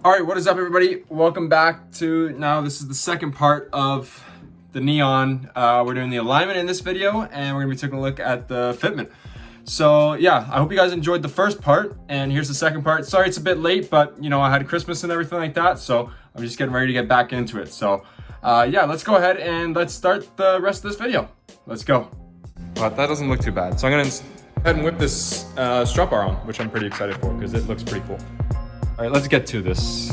All right, what is up, everybody? Welcome back to, now this is the second part of the Neon. We're doing the alignment in this video, and we're gonna be taking a look at the fitment. So yeah, I hope you guys enjoyed the first part, and here's the second part. Sorry it's a bit late, but you know, I had Christmas and everything like that, so I'm just getting ready to get back into it. So yeah, let's go ahead and let's start the rest of this video. Let's go. Well, that doesn't look too bad. So I'm gonna go ahead and whip this strap bar on, which I'm pretty excited for because it looks pretty cool. All right, let's get to this.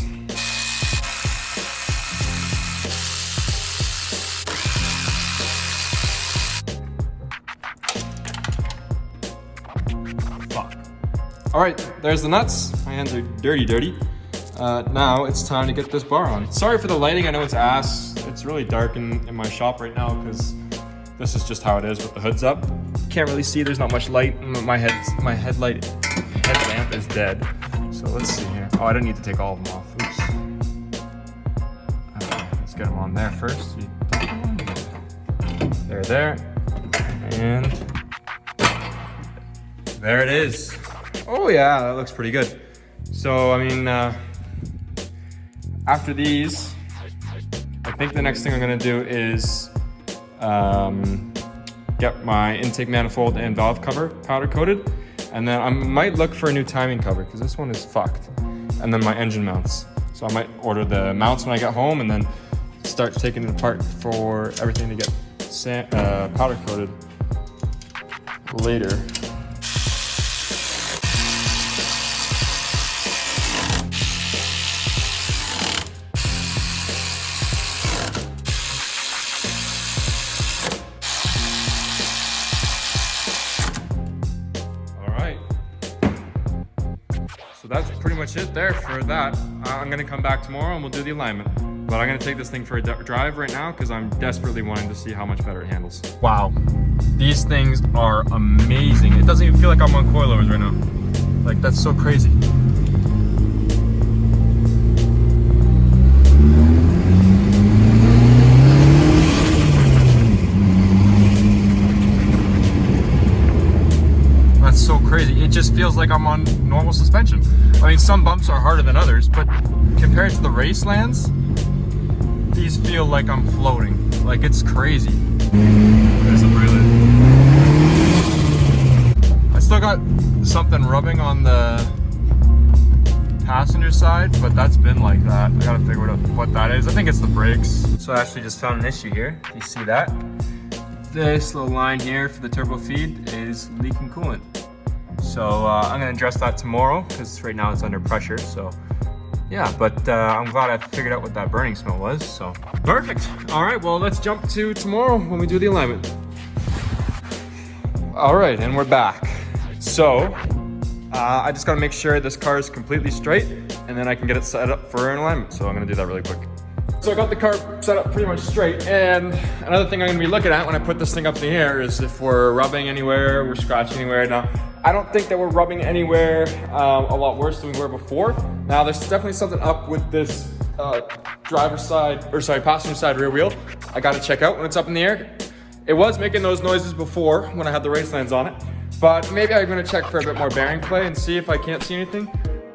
Fuck. All right, there's the nuts. My hands are dirty. Now it's time to get this bar on. Sorry for the lighting, I know it's ass. It's really dark in my shop right now because this is just how it is with the hoods up. Can't really see, there's not much light. My headlamp is dead. So let's see here. Oh, I don't need to take all of them off. Oops. Let's get them on there first. There. And there it is. Oh yeah, that looks pretty good. So, I mean, after these, I think the next thing I'm gonna do is get my intake manifold and valve cover powder coated. And then I might look for a new timing cover because this one is fucked. And then my engine mounts. So I might order the mounts when I get home and then start taking it apart for everything to get powder coated later. So that's pretty much it there for that. I'm gonna come back tomorrow and we'll do the alignment. But I'm gonna take this thing for a drive right now because I'm desperately wanting to see how much better it handles. Wow, these things are amazing. It doesn't even feel like I'm on coilovers right now. Like, that's so crazy. That's so crazy. It just feels like I'm on normal suspension. I mean, some bumps are harder than others, but compared to the race lands, these feel like I'm floating. Like, it's crazy. There's some really... I still got something rubbing on the passenger side, but that's been like that. I gotta figure out what that is. I think it's the brakes. So I actually just found an issue here. Do you see that? This little line here for the turbo feed is leaking coolant. So I'm gonna address that tomorrow because right now it's under pressure. So yeah, but I'm glad I figured out what that burning smell was. So perfect. All right, well, let's jump to tomorrow when we do the alignment. All right, and we're back. So I just gotta make sure this car is completely straight and then I can get it set up for an alignment. So I'm gonna do that really quick. So I got the car set up pretty much straight, and another thing I'm gonna be looking at when I put this thing up in the air is if we're rubbing anywhere, we're scratching anywhere. Now, I don't think that we're rubbing anywhere a lot worse than we were before. Now, there's definitely something up with this passenger side rear wheel. I gotta check out when it's up in the air. It was making those noises before when I had the race lands on it, but maybe I'm gonna check for a bit more bearing play and see if I can't see anything.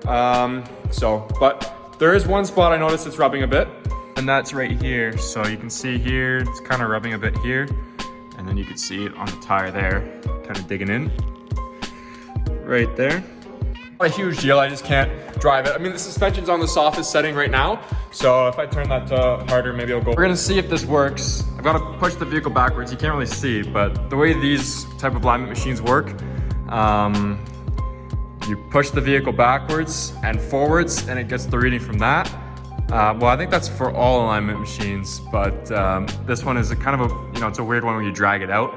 But there is one spot I noticed it's rubbing a bit. And that's right here. So you can see here, it's kind of rubbing a bit here. And then you can see it on the tire there, kind of digging in. Right there. Not a huge deal, I just can't drive it. I mean, the suspension's on the softest setting right now. So if I turn that to harder, maybe it'll go. We're gonna see if this works. I've got to push the vehicle backwards. You can't really see, but the way these type of alignment machines work, you push the vehicle backwards and forwards and it gets the reading from that. Well, I think that's for all alignment machines, but this one is a kind of a, it's a weird one where you drag it out.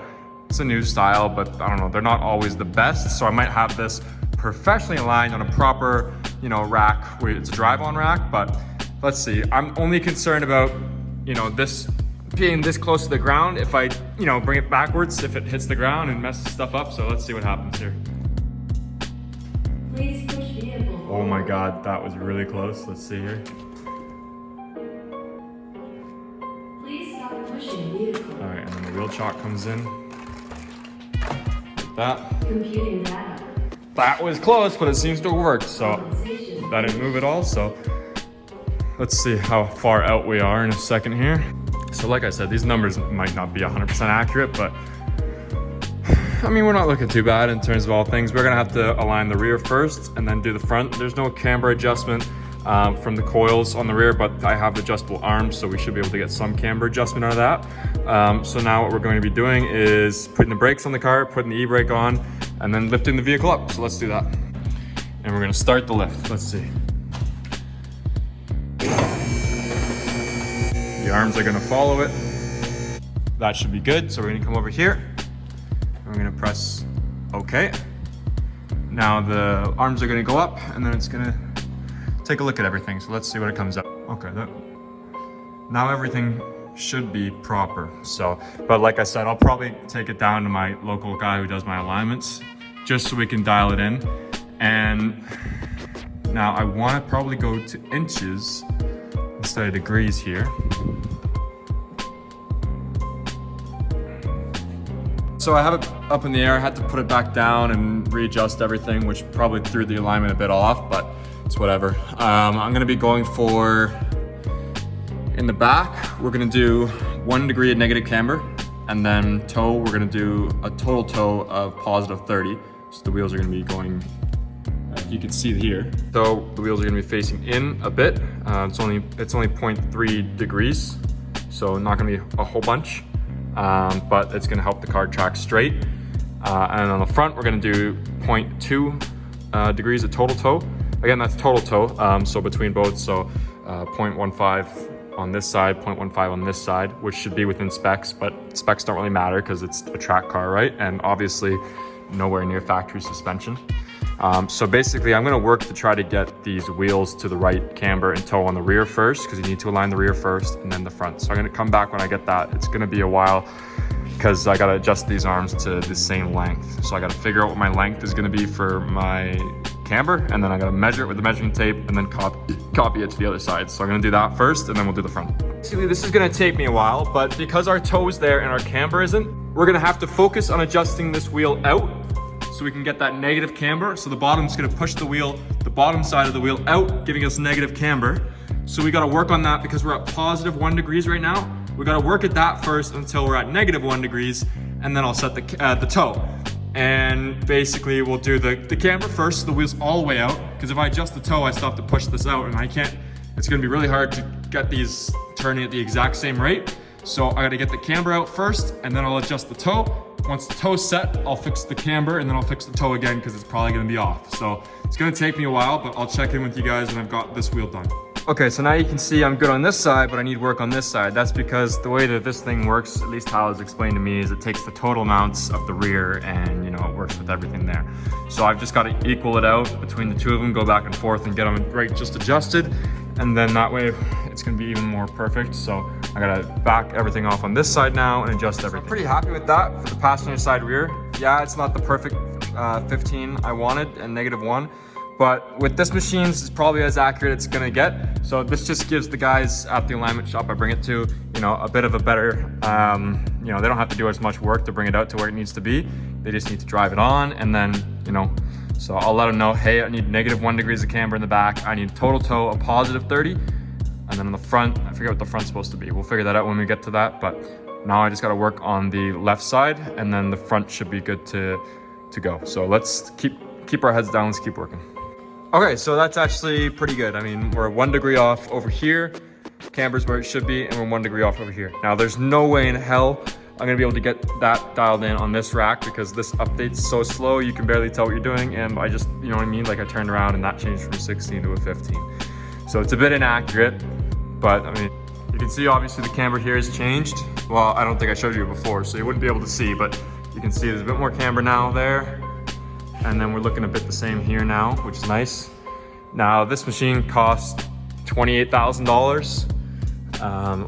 It's a new style, but I don't know, they're not always the best. So I might have this professionally aligned on a proper, rack where it's a drive-on rack, but let's see. I'm only concerned about, this being this close to the ground. If I, bring it backwards, if it hits the ground and messes stuff up. So let's see what happens here. Please push vehicle. Oh my God, that was really close. Let's see here. All right, and then the wheel chock comes in. Like that. Computing data. That was close, but it seems to have worked. So that didn't move at all. So let's see how far out we are in a second here. So like I said, these numbers might not be 100% accurate, but I mean, we're not looking too bad in terms of all things. We're gonna have to align the rear first and then do the front. There's no camber adjustment from the coils on the rear, but I have adjustable arms, so we should be able to get some camber adjustment out of that. So now what we're going to be doing is putting the brakes on the car, putting the e-brake on, and then lifting the vehicle up. So let's do that. And we're gonna start the lift. Let's see. The arms are gonna follow it. That should be good. So we're gonna come over here. We're gonna press OK. Now the arms are gonna go up, and then it's gonna take a look at everything. So let's see what it comes up. Okay, now everything should be proper. So, but like I said, I'll probably take it down to my local guy who does my alignments, just so we can dial it in. And now I want to probably go to inches instead of degrees here. So I have it up in the air. I had to put it back down and readjust everything, which probably threw the alignment a bit off, but it's whatever. I'm gonna be going for, in the back, we're gonna do 1 degree of negative camber, and then toe, we're gonna do a total toe of positive 30. So the wheels are gonna be going, you can see here. So the wheels are gonna be facing in a bit. It's only 0.3 degrees, so not gonna be a whole bunch. But it's gonna help the car track straight. And on the front, we're gonna do 0.2 degrees of total toe. Again, that's total toe, so between both, so 0.15 on this side, 0.15 on this side, which should be within specs, but specs don't really matter because it's a track car, right? And obviously nowhere near factory suspension. So basically I'm gonna work to try to get these wheels to the right camber and toe on the rear first, because you need to align the rear first and then the front. So I'm gonna come back when I get that. It's gonna be a while because I gotta adjust these arms to the same length. So I gotta figure out what my length is gonna be for my camber, and then I gotta measure it with the measuring tape and then copy it to the other side. So I'm gonna do that first and then we'll do the front. Basically, this is gonna take me a while, but because our toe's there and our camber isn't, we're gonna have to focus on adjusting this wheel out so we can get that negative camber. So the bottom's gonna push the wheel, the bottom side of the wheel out, giving us negative camber. So we gotta work on that because we're at positive 1 degrees right now. We gotta work at that first until we're at negative 1 degrees, and then I'll set the toe. And basically we'll do the camber first, so the wheel's all the way out, because if I adjust the toe, I still have to push this out, and I can't, it's gonna be really hard to get these turning at the exact same rate. So I gotta get the camber out first, and then I'll adjust the toe. Once the toe's set, I'll fix the camber, and then I'll fix the toe again because it's probably gonna be off. So it's gonna take me a while, but I'll check in with you guys when I've got this wheel done. Okay, so now you can see I'm good on this side, but I need work on this side. That's because the way that this thing works, at least how it was explained to me, is it takes the total amounts of the rear and, you know, it works with everything there. So I've just got to equal it out between the two of them, go back and forth and get them right just adjusted. And then that way it's gonna be even more perfect. So I gotta back everything off on this side now and adjust everything. I'm pretty happy with that for the passenger side rear. Yeah, it's not the perfect 15 I wanted and -1. But with this machine, it's probably as accurate it's gonna get. So this just gives the guys at the alignment shop I bring it to, you know, a bit of a better, you know, they don't have to do as much work to bring it out to where it needs to be. They just need to drive it on, and then, you know, so I'll let them know, hey, I need -1 degrees of camber in the back. I need total toe of positive 30. And then on the front, I forget what the front's supposed to be. We'll figure that out when we get to that. But now I just gotta work on the left side, and then the front should be good to go. So let's keep our heads down, let's keep working. Okay, so that's actually pretty good. I mean, we're 1 degree off over here. Camber's where it should be, and we're 1 degree off over here. Now, there's no way in hell I'm gonna be able to get that dialed in on this rack because this update's so slow, you can barely tell what you're doing, and I just, you know what I mean? Like I turned around and that changed from 16 to a 15. So it's a bit inaccurate, but I mean, you can see obviously the camber here has changed. Well, I don't think I showed you before, so you wouldn't be able to see, but you can see there's a bit more camber now there. And then we're looking a bit the same here now, which is nice. Now this machine costs $28,000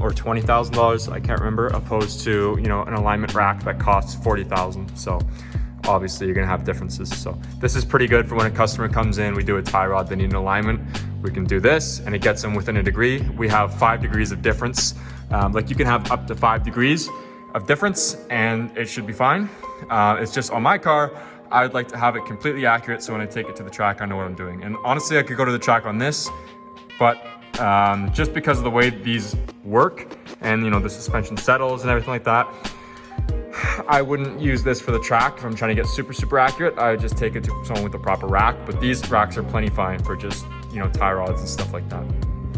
or $20,000, I can't remember, opposed to, you know, an alignment rack that costs $40,000. So obviously you're gonna have differences. So this is pretty good for when a customer comes in, we do a tie rod, they need an alignment. We can do this and it gets them within a degree. We have 5 degrees of difference. Like you can have up to 5 degrees of difference and it should be fine. It's just on my car, I would like to have it completely accurate so when I take it to the track, I know what I'm doing. And honestly, I could go to the track on this, but just because of the way these work and, you know, the suspension settles and everything like that. I wouldn't use this for the track if I'm trying to get super accurate. I would just take it to someone with the proper rack, but these racks are plenty fine for just, you know, tie rods and stuff like that.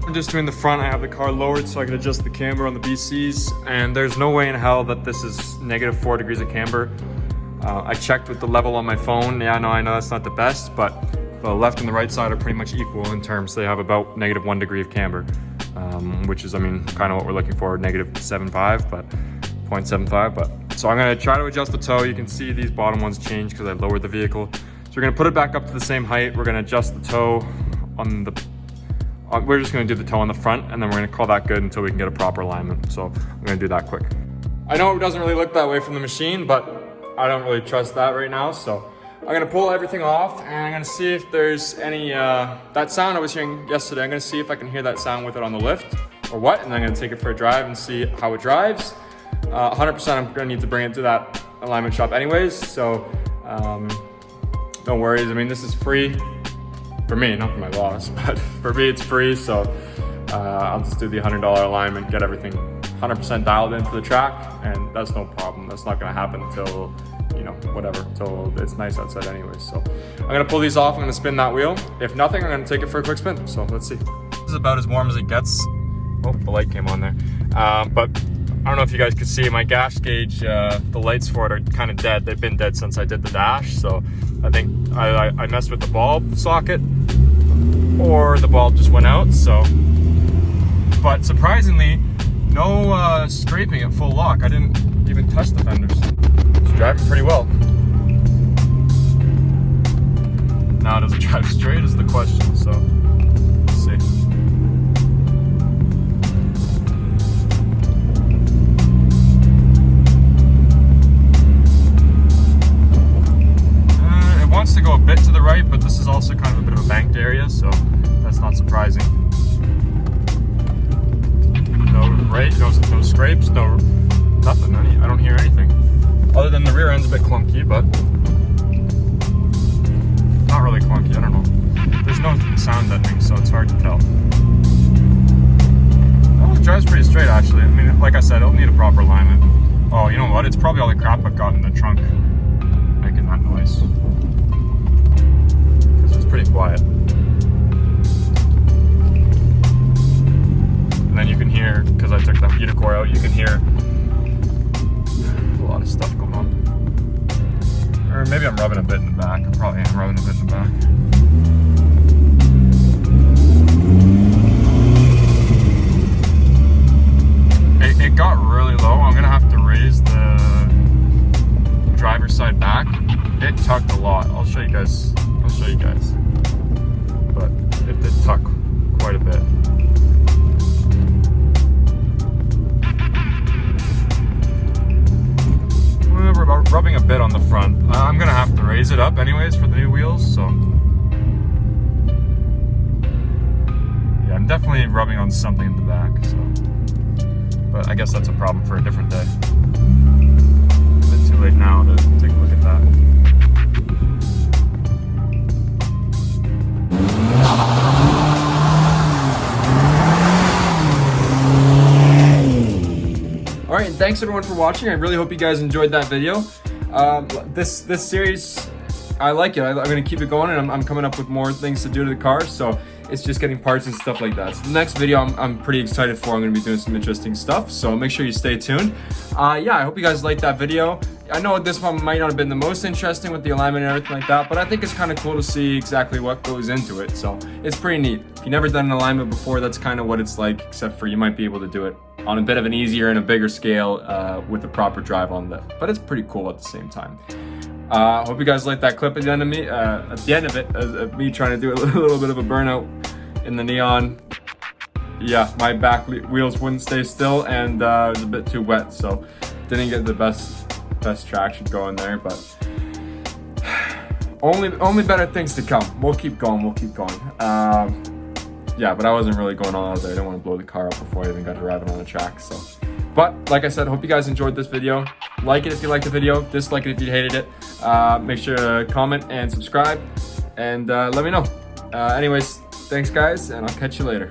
I'm just doing the front. I have the car lowered so I can adjust the camber on the BCs, and there's no way in hell that this is -4 degrees of camber. I checked with the level on my phone. Yeah, I know that's not the best, but the left and the right side are pretty much equal in terms. They have about -1 degree of camber, which is, I mean, kind of what we're looking for, -0.75, but 0.75. But so I'm gonna try to adjust the toe. You can see these bottom ones change because I lowered the vehicle. So we're gonna put it back up to the same height. We're gonna adjust the toe on the. We're just gonna do the toe on the front, and then we're gonna call that good until we can get a proper alignment. So I'm gonna do that quick. I know it doesn't really look that way from the machine, but I don't really trust that right now. So I'm gonna pull everything off, and I'm gonna see if there's any, that sound I was hearing yesterday, I'm gonna see if I can hear that sound with it on the lift or what, and then I'm gonna take it for a drive and see how it drives. 100% I'm gonna need to bring it to that alignment shop anyways, so no worries. I mean, this is free. For me, not for my boss, but for me it's free, so I'll just do the $100 alignment, get everything 100% dialed in for the track, and that's no problem. That's not gonna happen until, you know, whatever, until it's nice outside anyways. So I'm gonna pull these off, I'm gonna spin that wheel. If nothing, I'm gonna take it for a quick spin, so let's see. This is about as warm as it gets. Oh, the light came on there. But I don't know if you guys could see my gas gauge, the lights for it are kind of dead. They've been dead since I did the dash, so I think I messed with the bulb socket, or the bulb just went out, so. But surprisingly, no scraping at full lock. I didn't even touch the fenders. It's driving pretty well. Now, does it drive straight is the question, so let's see. It wants to go a bit to the right, but this is also kind of a bit of a banked area, so that's not surprising. No scrapes, nothing. I don't hear anything. Other than the rear end's a bit clunky, but not really clunky, I don't know. There's no sound deadening, so it's hard to tell. Oh, it drives pretty straight actually. I mean, like I said, it'll need a proper alignment. Oh, you know what? It's probably all the crap I've got in the trunk making that noise. Because it's pretty quiet. And then you can hear, because I took the heater core out, you can hear a lot of stuff going on. Or maybe I'm rubbing a bit in the back. I probably am rubbing a bit in the back. It got really low. I'm gonna have to raise the driver's side back. It tucked a lot. I'll show you guys. But it did tuck quite a bit. Rubbing a bit on the front. I'm gonna have to raise it up anyways for the new wheels, so yeah, I'm definitely rubbing on something in the back, so, but I guess that's a problem for a different day. It's a bit too late now to take a look at that. All right, and thanks everyone for watching. I really hope you guys enjoyed that video. This series, I like it. I'm gonna keep it going, and I'm coming up with more things to do to the car, so it's just getting parts and stuff like that. So the next video I'm pretty excited for. I'm gonna be doing some interesting stuff, so make sure you stay tuned. Yeah, I hope you guys liked that video. I know this one might not have been the most interesting with the alignment and everything like that, but I think it's kind of cool to see exactly what goes into it, so it's pretty neat. If you've never done an alignment before, that's kind of what it's like, except for you might be able to do it on a bit of an easier and a bigger scale with the proper drive on lift, but it's pretty cool at the same time. Hope you guys liked that clip at the end of me trying to do a little bit of a burnout in the Neon. Yeah, my back wheels wouldn't stay still, and it was a bit too wet, so didn't get the best traction going there, but only better things to come. We'll keep going. Yeah, but I wasn't really going all out there. I didn't want to blow the car up before I even got driving on the track. So, but like I said, hope you guys enjoyed this video. Like it if you liked the video, dislike it if you hated it. Make sure to comment and subscribe, and let me know. Anyways, thanks guys, and I'll catch you later.